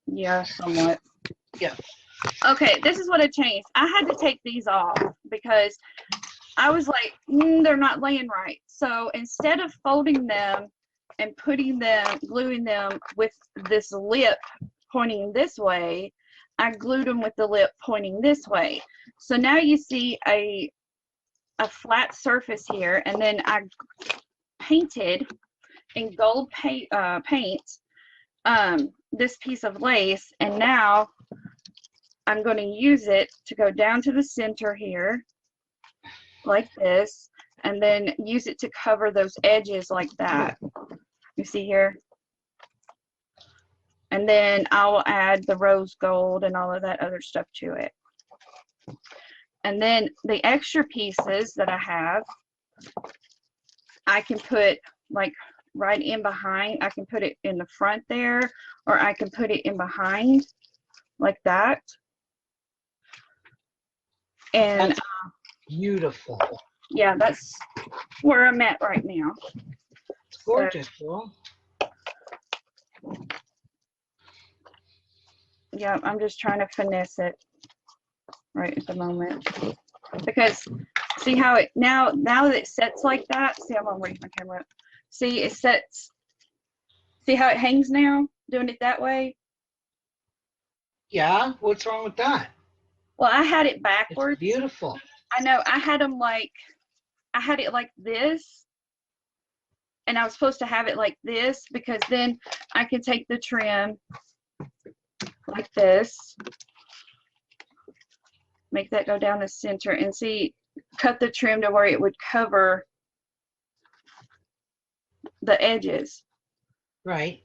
Yeah, somewhat. Yeah. Okay, this is what I changed. I had to take these off because I was like, they're not laying right. So instead of folding them and putting them, gluing them with this lip pointing this way, I glued them with the lip pointing this way. So now you see a flat surface here, and then I painted in gold paint this piece of lace, and now I'm going to use it to go down to the center here like this, and then use it to cover those edges like that. You see here? And then I will add the rose gold and all of that other stuff to it. And then the extra pieces that I have, I can put like right in behind. I can put it in the front there, or I can put it in behind like that. And that's beautiful. Yeah, that's where I'm at right now. It's gorgeous, girl. Yeah, I'm just trying to finesse it right at the moment, because see how it now that it sets like that. See, I'm gonna raise my camera up. See, it sets. See how it hangs now, doing it that way. Yeah, what's wrong with that? Well, I had it backwards. It's beautiful. I know. I had them like, I had it like this, and I was supposed to have it like this, because then I could take the trim like this, make that go down the center, and see, cut the trim to where it would cover the edges. Right.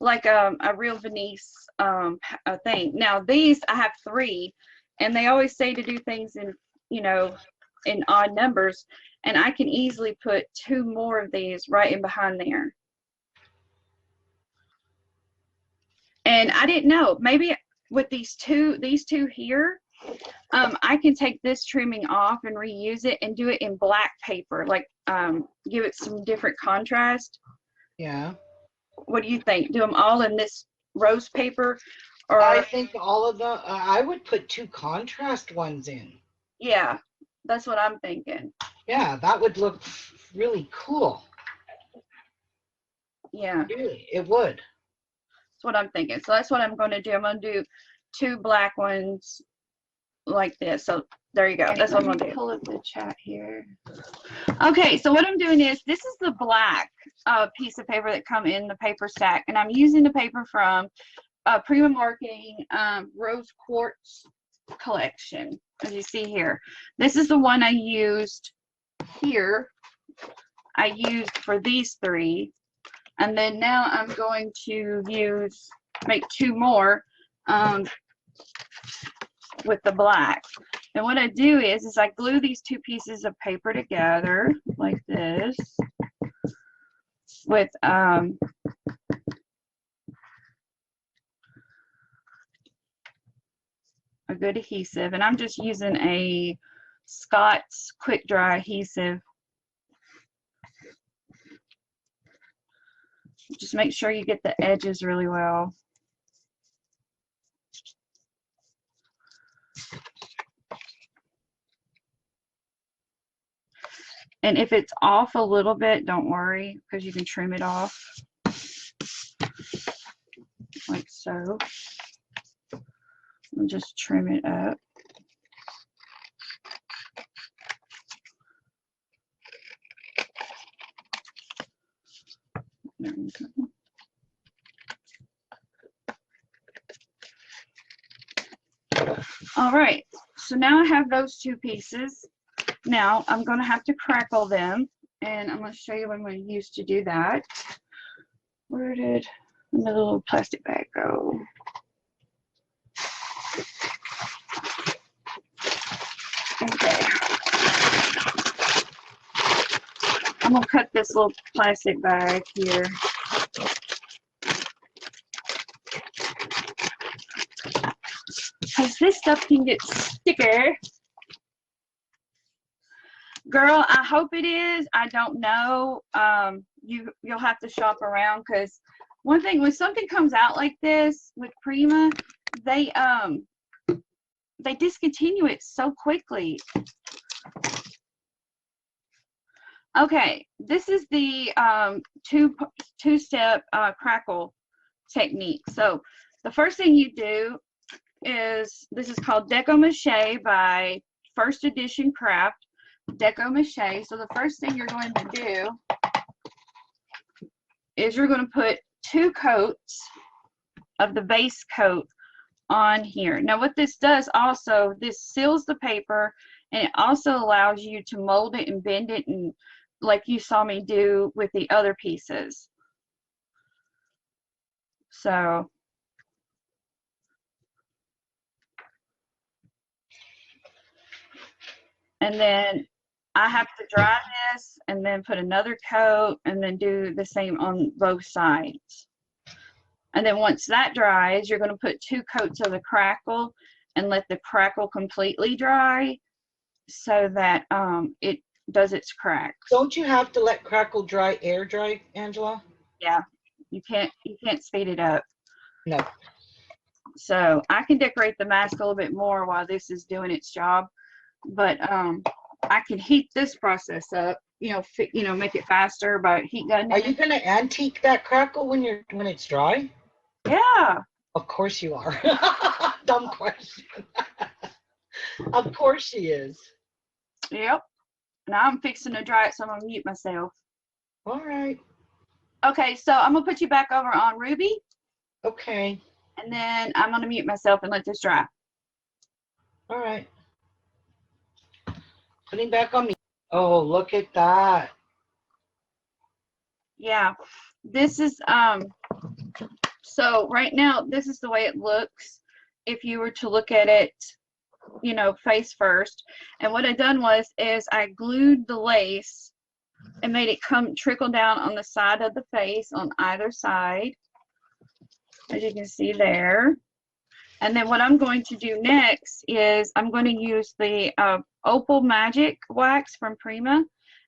Like a real Venice thing. Now these, I have 3, and they always say to do things in, in odd numbers, and I can easily put 2 more of these right in behind there. And I didn't know, maybe with these two here, I can take this trimming off and reuse it and do it in black paper, like give it some different contrast. Yeah. What do you think? Do them all in this rose paper? Or I think all of them, I would put 2 contrast ones in. Yeah, that's what I'm thinking. Yeah, that would look really cool. Yeah. Really, it would. That's what I'm thinking. So that's what I'm going to do. I'm going to do 2 black ones like this. So there you go. Okay, that's what I'm going to do. Pull up the chat here. Okay, so what I'm doing is, this is the black piece of paper that come in the paper stack, and I'm using the paper from Prima Marketing Rose Quartz collection, as you see here. This is the one I used here. I used for these 3, and then now I'm going to make 2 more with the black. And what I do is I glue these 2 pieces of paper together like this with a good adhesive, and I'm just using a Scott's quick dry adhesive. Just make sure you get the edges really well. And if it's off a little bit, don't worry, because you can trim it off like so. And just trim it up. There we go. All right, so now I have those 2 pieces. Now I'm going to have to crackle them, and I'm going to show you what I'm going to use to do that. Where did the little plastic bag go? Okay. I'm going to cut this little plastic bag here. Because this stuff can get sticky. Girl, I hope it is. I don't know. You'll have to shop around, because one thing, when something comes out like this with Prima, they discontinue it so quickly. Okay, this is the two-step crackle technique. So the first thing you do is, this is called Deco Mache by First Edition Craft. Deco Mache. So the first thing you're going to do is you're going to put 2 coats of the base coat on here. Now what this does also, this seals the paper, and it also allows you to mold it and bend it, and like you saw me do with the other pieces. So and then I have to dry this and then put another coat and then do the same on both sides. And then once that dries, you're going to put 2 coats of the crackle and let the crackle completely dry so that it does its cracks. Don't you have to let crackle dry, air dry, Angela? Yeah, you can't speed it up. No. So I can decorate the mask a little bit more while this is doing its job, but I can heat this process up, make it faster by heat gunning. Are you going to antique that crackle when it's dry? Yeah. Of course you are. Dumb question. Of course she is. Yep. Now I'm fixing to dry it, so I'm gonna mute myself. All right. Okay, so I'm gonna put you back over on Ruby. Okay. And then I'm gonna mute myself and let this dry. All right. Putting back on me. Oh, look at that. Yeah. This is so right now this is the way it looks if you were to look at it, face first. And what I done is I glued the lace and made it trickle down on the side of the face on either side, as you can see there. And then what I'm going to do next is I'm going to use the Opal Magic wax from Prima,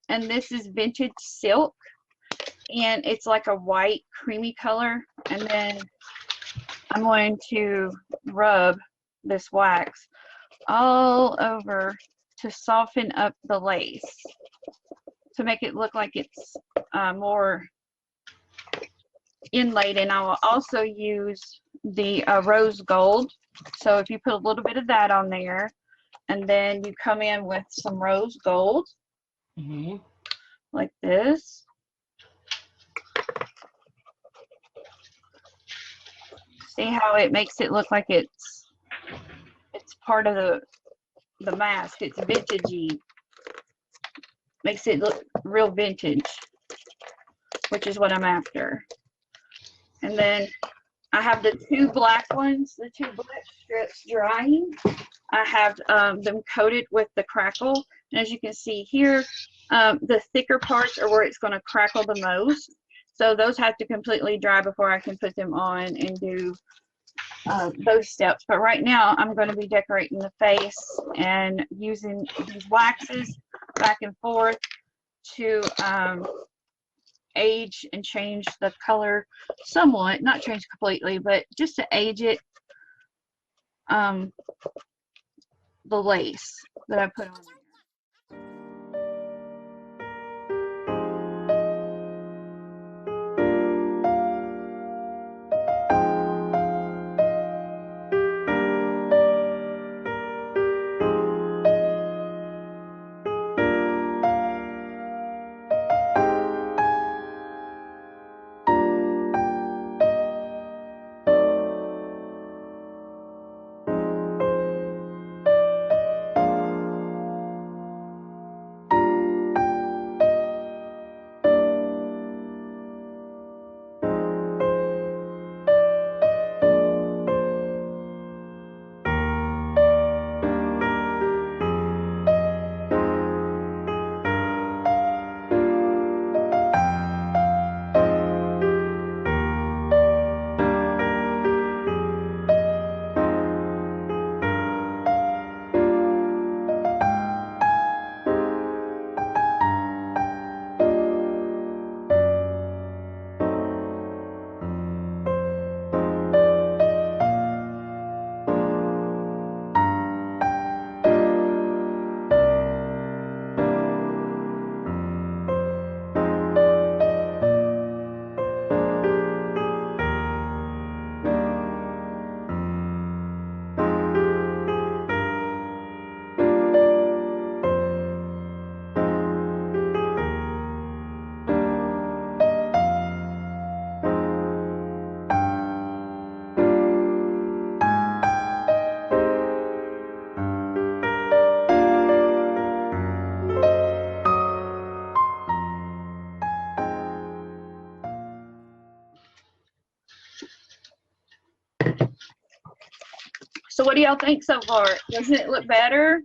and this is vintage silk, and it's like a white creamy color. And then I'm going to rub this wax all over to soften up the lace to make it look like it's more inlaid. And I will also use the rose gold. So if you put a little bit of that on there, and then you come in with some rose gold, like this. See how it makes it look like it's part of the mask. It's vintagey. Makes it look real vintage, which is what I'm after. And then I have the 2 black ones, the 2 black strips drying. I have them coated with the crackle. And as you can see here, the thicker parts are where it's going to crackle the most. So those have to completely dry before I can put them on and do those steps. But right now I'm going to be decorating the face and using these waxes back and forth to age and change the color somewhat, not change completely, but just to age it, the lace that I put on there. So what do y'all think so far? Doesn't it look better?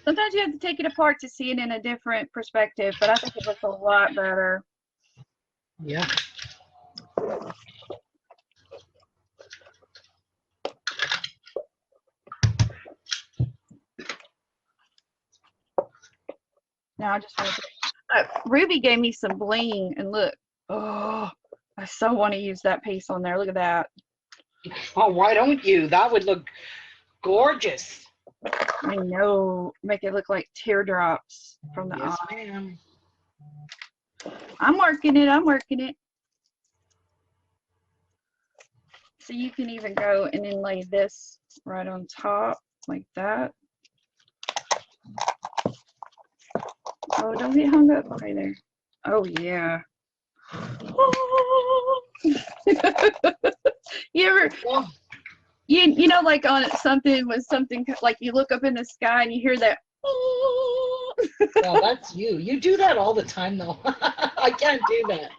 Sometimes you have to take it apart to see it in a different perspective, but I think it looks a lot better. Yeah. Now I just want to. Ruby gave me some bling, and look. Oh, I so want to use that piece on there. Look at that. Oh, why don't you? That would look gorgeous. I know. Make it look like teardrops from the Yes, eye. ma'am. I'm working it. I'm working it. So you can even go and then lay this right on top like that. Oh, don't get hung up right there. Oh, yeah. You ever, Well, you know, like on something with something, like you look up in the sky and you hear that. well, that's you. You do that all the time, though. I can't do that.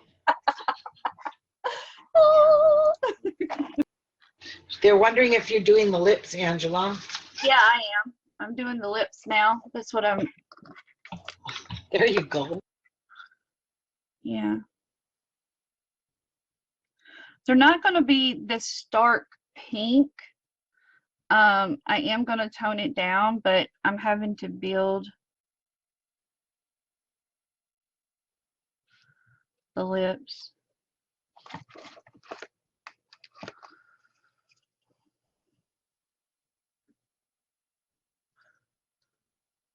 They're wondering if you're doing the lips, Angela. Yeah, I am. I'm doing the lips now. That's what I'm. There you go. Yeah. They're not going to be this stark pink. I am going to tone it down, but I'm having to build the lips.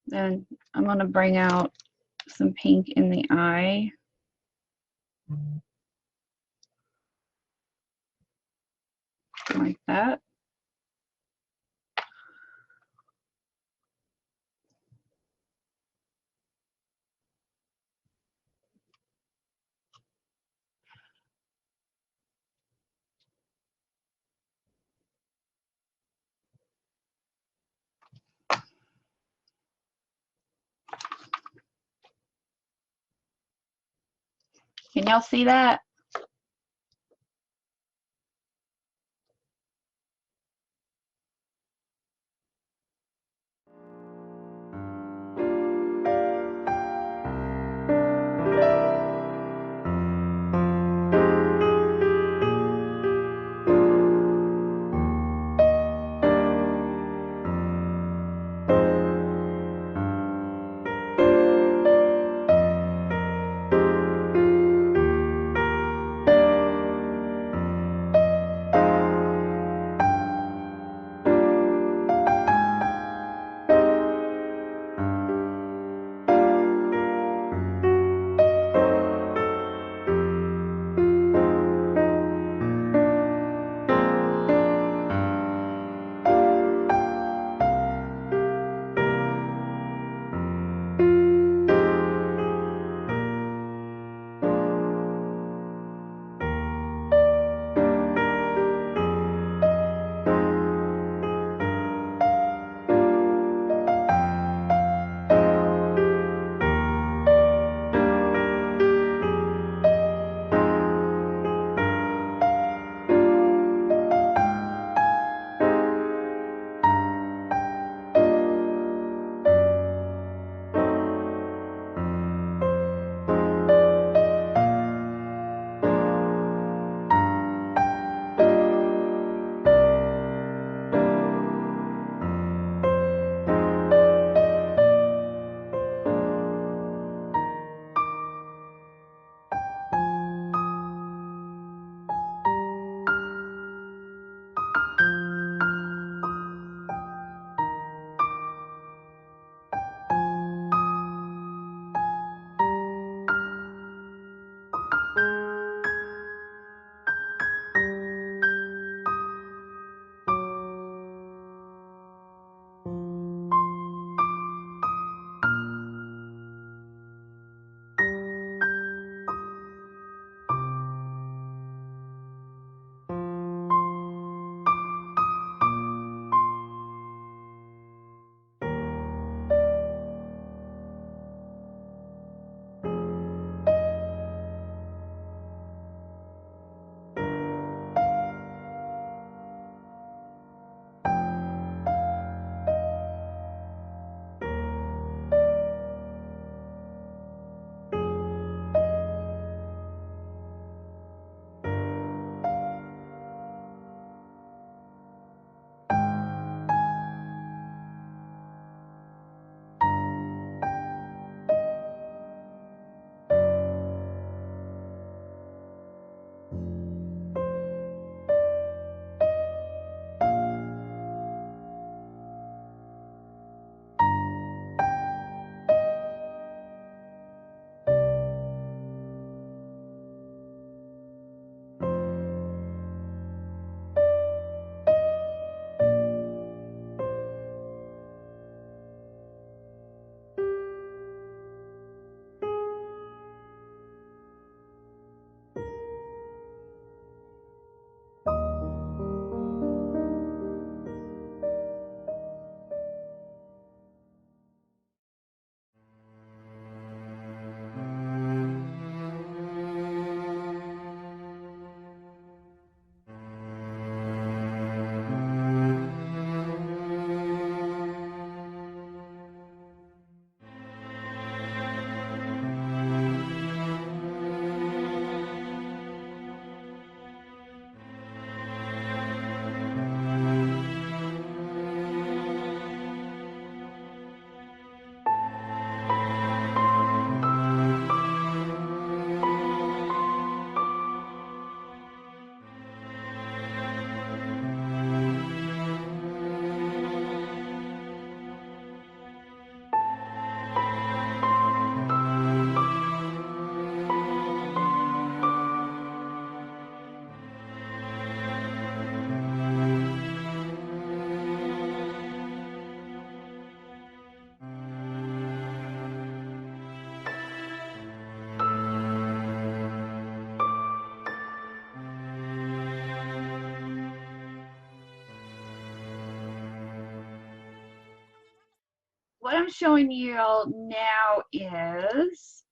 Then I'm going to bring out some pink in the eye. Like that. Can y'all see that? I'm showing you all now is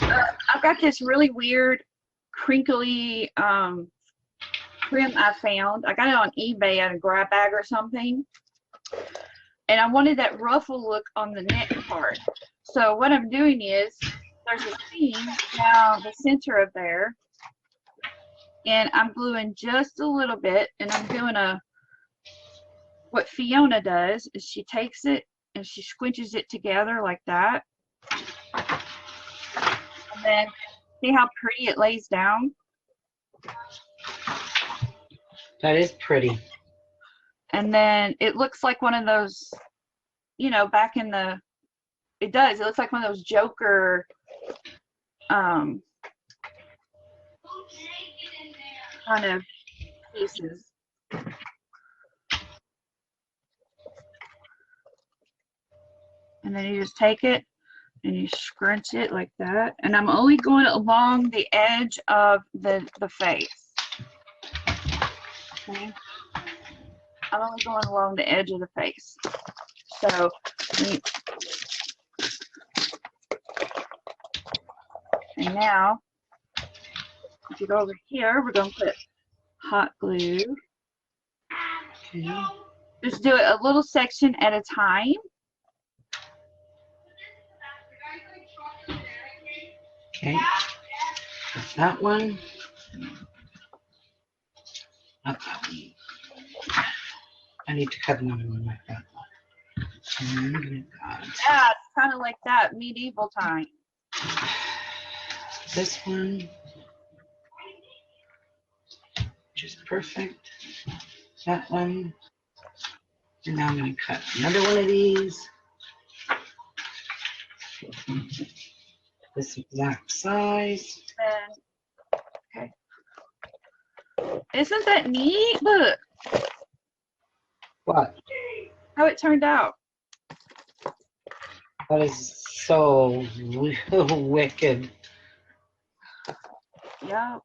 I've got this really weird crinkly trim I found. I got it on eBay at a grab bag or something. And I wanted that ruffle look on the neck part. So what I'm doing is there's a seam down the center of there. And I'm gluing just a little bit. And I'm doing what Fiona does is she takes it and she squinches it together like that. And then see how pretty it lays down? That is pretty. And then it looks like one of those, you know, back in the, it looks like one of those Joker, kind of pieces. And then you just take it and you scrunch it like that. And I'm only going along the edge of the face. Okay. I'm only going along the edge of the face. So, and now, if you go over here, we're going to put hot glue. Okay. Just do it a little section at a time. Okay. That's that one. Not that one. I need to cut another one like that. Yeah, it's kind of like that medieval time. This one. Just perfect. That one. And now I'm going to cut another one of these. This exact size. And, okay. Isn't that neat? Look. What? How it turned out. That is so wicked. Yeah.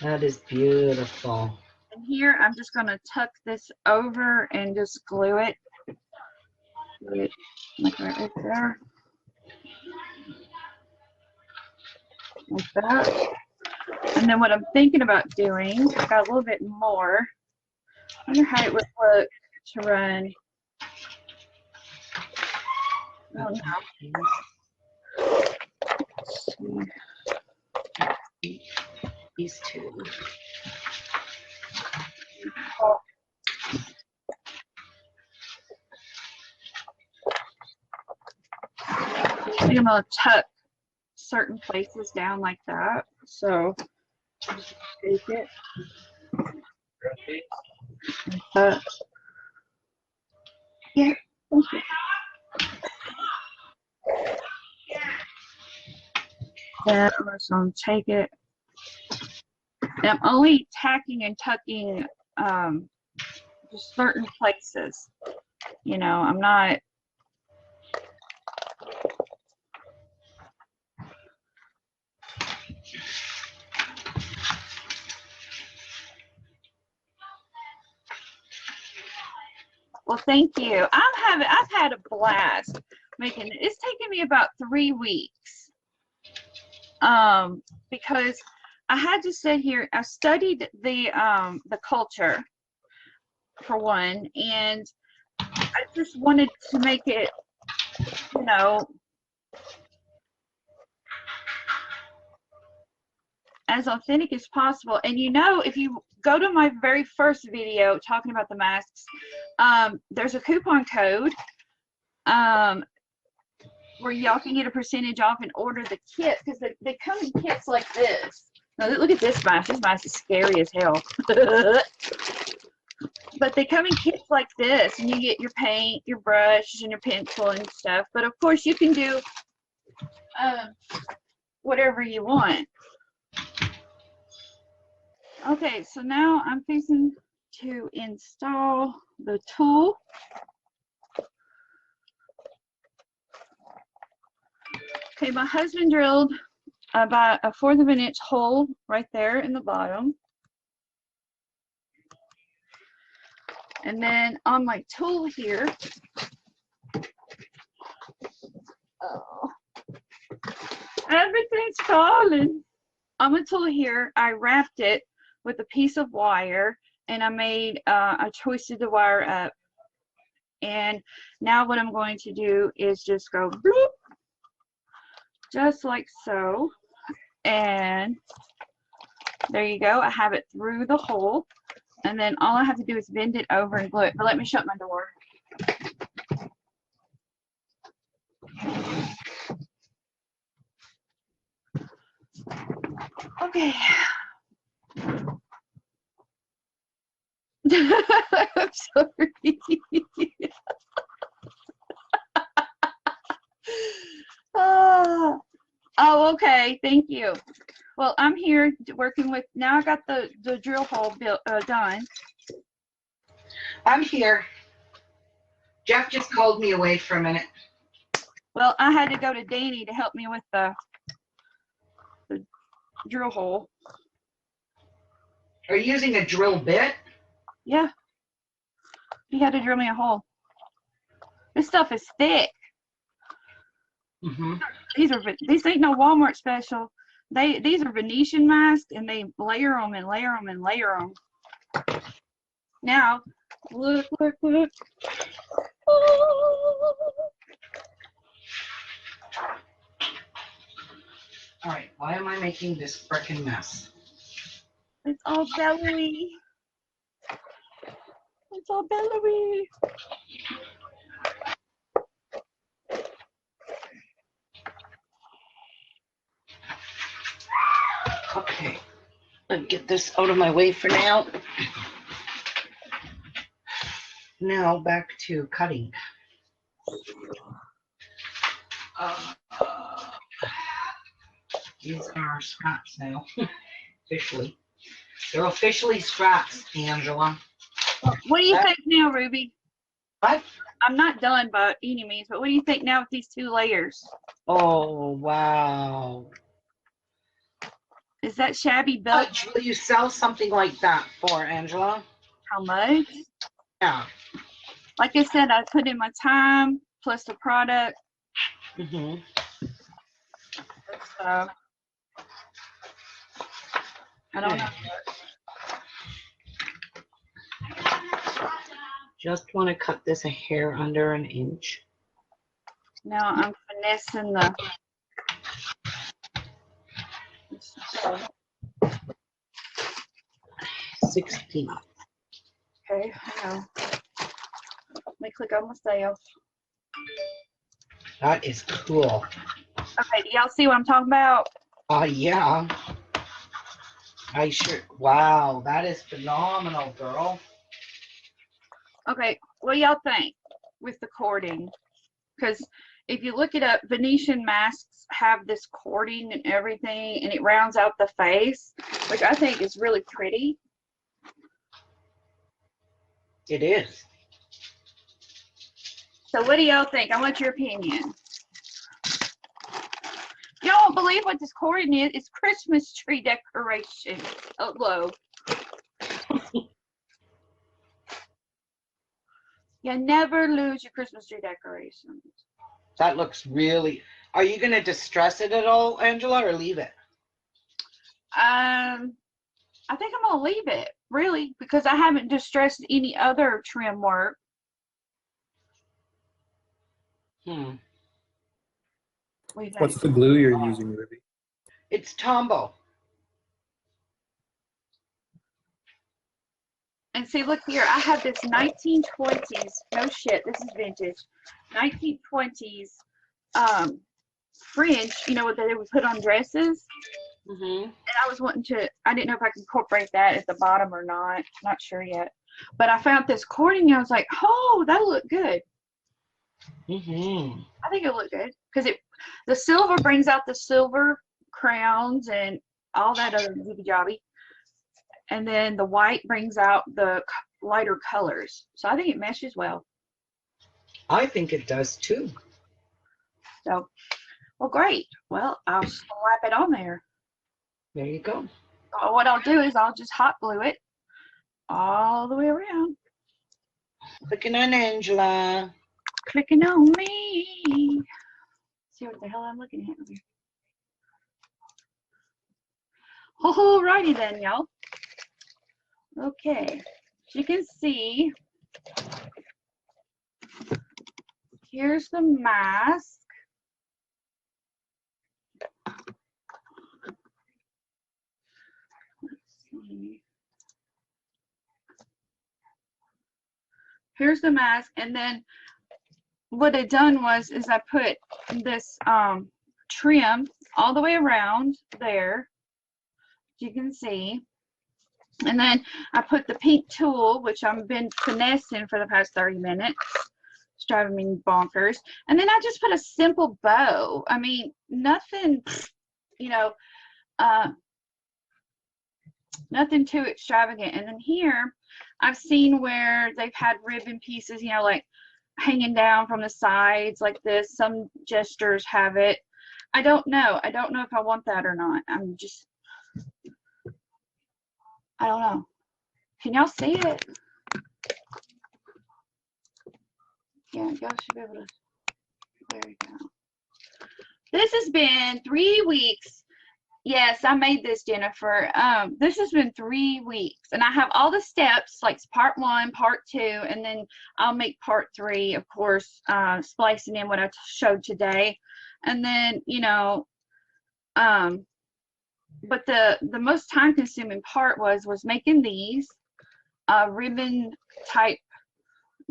That is beautiful. And here I'm just going to tuck this over and just glue it. Glue it like right there. Like that. And then what I'm thinking about doing, I got a little bit more. I wonder how it would look to run. I don't know. These two. I think I'm going to tuck certain places down like that. So just take it. Yeah. Thank you. Then I'm just going to take it. And I'm only tacking and tucking just certain places. You know, I'm not. Well, thank you. I've had a blast making it. It's taken me about 3 weeks. Because I had to sit here. I studied the culture for one, and I just wanted to make it, you know, as authentic as possible. And you know, if you go to my very first video talking about the masks, there's a coupon code where y'all can get a percentage off and order the kit, because they come in kits like this. Now look at this mask. This mask is scary as hell. But they come in kits like this, and you get your paint, your brush, and your pencil and stuff. But of course you can do whatever you want. Okay, so now I'm fixing to install the tool. Okay, my husband drilled about a 1/4 of an inch hole right there in the bottom. And then on my tool here, oh, everything's falling. On my tool here, I wrapped it with a piece of wire, and I twisted the wire up. And now what I'm going to do is just go bloop, just like so. And there you go. I have it through the hole. And then all I have to do is bend it over and glue it. But let me shut my door. Okay. I'm sorry. Oh, okay. Thank you. Well, I'm here working with, now I got the drill hole built, done. I'm here. Jeff just called me away for a minute. Well, I had to go to Danny to help me with the drill hole. Are you using a drill bit? Yeah. He had to drill me a hole. This stuff is thick. Mm-hmm. These ain't no Walmart special. These are Venetian masks, and they layer them and layer them and layer them. Now, look. Oh. All right, why am I making this frickin' mess? It's all belly. It's all belly. Okay, let's get this out of my way for now. Now back to cutting. These are scraps now, officially. They're officially scraps, Angela. What do you think now, Ruby? What? I'm not done by any means, but what do you think now with these 2 layers? Oh, wow. Is that shabby How built? much will you sell something like that for, Angela? How much? Yeah. Like I said, I put in my time plus the product. Mm-hmm. So, I don't know. Just want to cut this a hair under an inch. Now I'm finessing the. 16. Okay, hang on. Let me click on myself. That is cool. Okay, do y'all see what I'm talking about? Yeah. I sure. Wow, that is phenomenal, girl. Okay, what do y'all think with the cording? Because if you look it up, Venetian masks have this cording and everything, and it rounds out the face, which I think is really pretty. It is. So what do y'all think? I want your opinion. Y'all don't believe what this cording is. It's Christmas tree decoration. Oh, low. You never lose your Christmas tree decorations. That looks really. Are you going to distress it at all, Angela, or leave it? I think I'm gonna leave it, really, because I haven't distressed any other trim work. What's the glue you're using, Ruby? It's Tombow. And see, look here, I have this 1920s, no shit, this is vintage, 1920s fringe, you know what they would put on dresses? Mm-hmm. And I was wanting to, I didn't know if I could incorporate that at the bottom or not, not sure yet. But I found this cording and I was like, oh, that'll look good. Mm-hmm. I think it'll look good because the silver brings out the silver crowns and all that other jibby jobby, and then the white brings out the lighter colors. So I think it meshes well. I think it does too. So, well, great. Well, I'll slap it on there. There you go. What I'll do is I'll just hot glue it all the way around. Clicking on Angela. Clicking on me. See what the hell I'm looking at here. Alrighty then, y'all. Okay, as you can see, here's the mask. Let's see. Here's the mask, and then what I done was is I put this trim all the way around there, as you can see, and then I put the pink tulle, which I've been finessing for the past 30 minutes. It's driving me bonkers. And then I just put a simple bow. I mean, nothing, you know, nothing too extravagant. And then here, I've seen where they've had ribbon pieces, you know, like hanging down from the sides like this. Some gestures have it. I don't know. I don't know if I want that or not. I'm just, I don't know. Can y'all see it? Yeah, y'all should be able to. There we go. This has been 3 weeks. Yes, I made this, Jennifer. This has been 3 weeks, and I have all the steps, like part 1, part 2, and then I'll make part 3, of course, splicing in what I showed today, and then, you know, but the most time-consuming part was making these ribbon type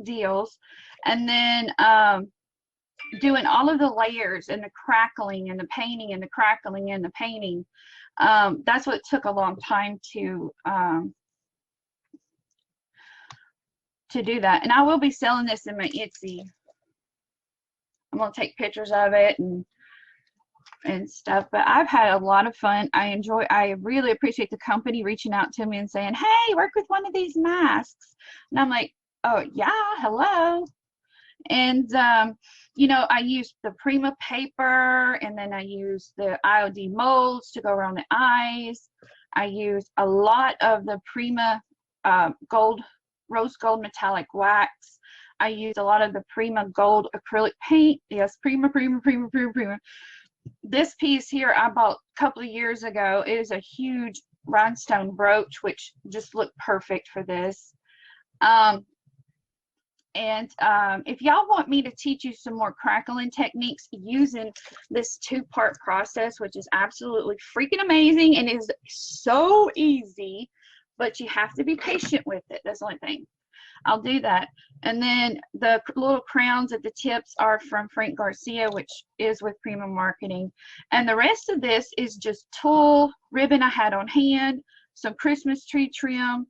deals, and then doing all of the layers and the crackling and the painting and the crackling and the painting. That's what took a long time to do that. And I will be selling this in my Etsy. I'm gonna take pictures of it and stuff, but I've had a lot of fun. I really appreciate the company reaching out to me and saying, hey, work with one of these masks. And I'm like, oh yeah, hello. And you know, I used the Prima paper, and then I used the IOD molds to go around the eyes. I used a lot of the Prima rose gold metallic wax. I used a lot of the Prima gold acrylic paint. Yes, Prima. This piece here I bought a couple of years ago. It is a huge rhinestone brooch, which just looked perfect for this. If y'all want me to teach you some more crackling techniques using this 2-part process, which is absolutely freaking amazing and is so easy, but you have to be patient with it. That's the only thing. I'll do that. And then the little crowns at the tips are from Frank Garcia, which is with Prima Marketing. And the rest of this is just tulle, ribbon I had on hand, some Christmas tree trim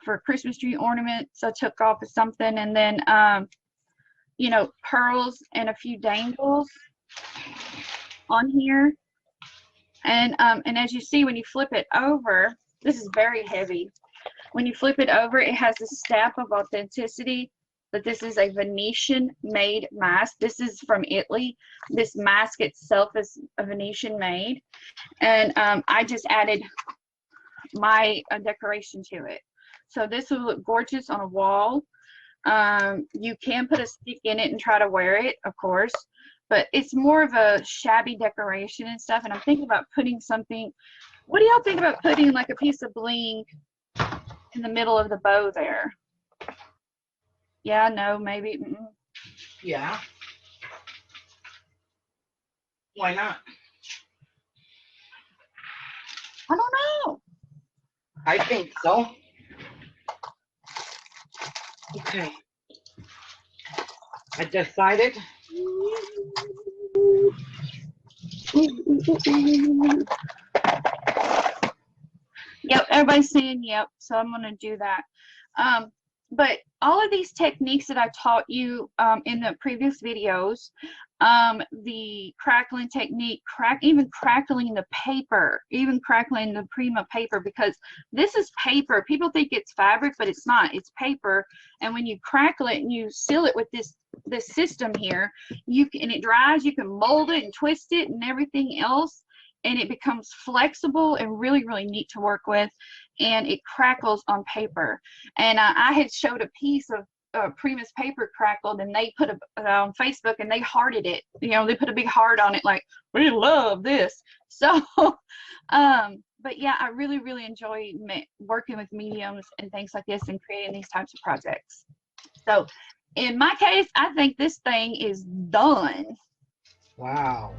for Christmas tree ornaments I took off of something, and then you know, pearls and a few dangles on here. And as you see, when you flip it over, this is very heavy. When you flip it over, it has a stamp of authenticity that this is a Venetian made mask. This is from Italy. This mask itself is a Venetian made, and I just added my decoration to it. So this will look gorgeous on a wall. You can put a stick in it and try to wear it, of course, but it's more of a shabby decoration and stuff. And I'm thinking about putting something. What do y'all think about putting like a piece of bling in the middle of the bow there? Yeah, no, maybe. Yeah. Why not? I don't know. I think so. Okay. I decided. Yep, everybody's saying yep, so I'm going to do that. But all of these techniques that I taught you in the previous videos, the crackling technique, even crackling the paper, even crackling the Prima paper, because this is paper. People think it's fabric, but it's not. It's paper, and when you crackle it and you seal it with this system here, and it dries, you can mold it and twist it and everything else, and it becomes flexible and really, really neat to work with, and it crackles on paper. And I had showed a piece of Prima's paper crackled, and they put on Facebook, and they hearted it. You know, they put a big heart on it, like, we love this. So, but yeah, I really, really enjoy working with mediums and things like this and creating these types of projects. So in my case, I think this thing is done. Wow.